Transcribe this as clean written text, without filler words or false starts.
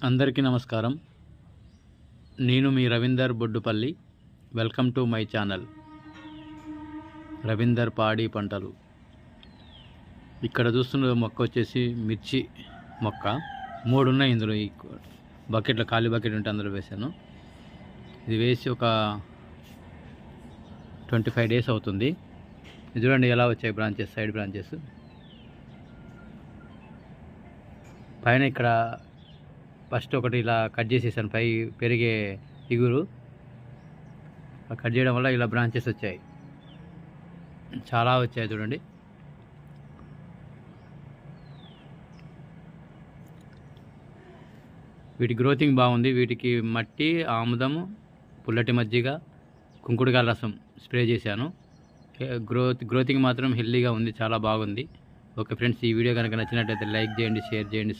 అందరికీ నమస్కారం. నేను మీ Ravinder Boddupalli. Welcome to my channel Ravinder పాడి పంటలు. ఇక్కడ చూస్తున్న మొక్క వచ్చేసి మిర్చి మొక్క. 3 ఉన్నాయి ఇందులో. ఈ బకెట్లో ఖాళీ బకెట్ ఉంటే అందులో వేసాను. ఇది వేసి ఒక 25 డేస్ అవుతుంది. ఇది చూడండి ఎలా వచ్చాయి బ్రాంచెస్, సైడ్ బ్రాంచెస్. పైన ఇక్కడ ఫస్ట్ ఒకటి ఇలా కట్ చేసేసాను, పై పెరిగే ఇగురు కట్ చేయడం వల్ల ఇలా బ్రాంచెస్ వచ్చాయి. చాలా వచ్చాయి చూడండి. వీటి గ్రోతింగ్ బాగుంది. వీటికి మట్టి, ఆముదము, పుల్లటి మజ్జిగ, కుంకుడుకాయల రసం స్ప్రే చేశాను. గ్రోతింగ్ మాత్రం హెల్దీగా ఉంది, చాలా బాగుంది. ఓకే ఫ్రెండ్స్, ఈ వీడియో కనుక నచ్చినట్లయితే లైక్ చేయండి, షేర్ చేయండి.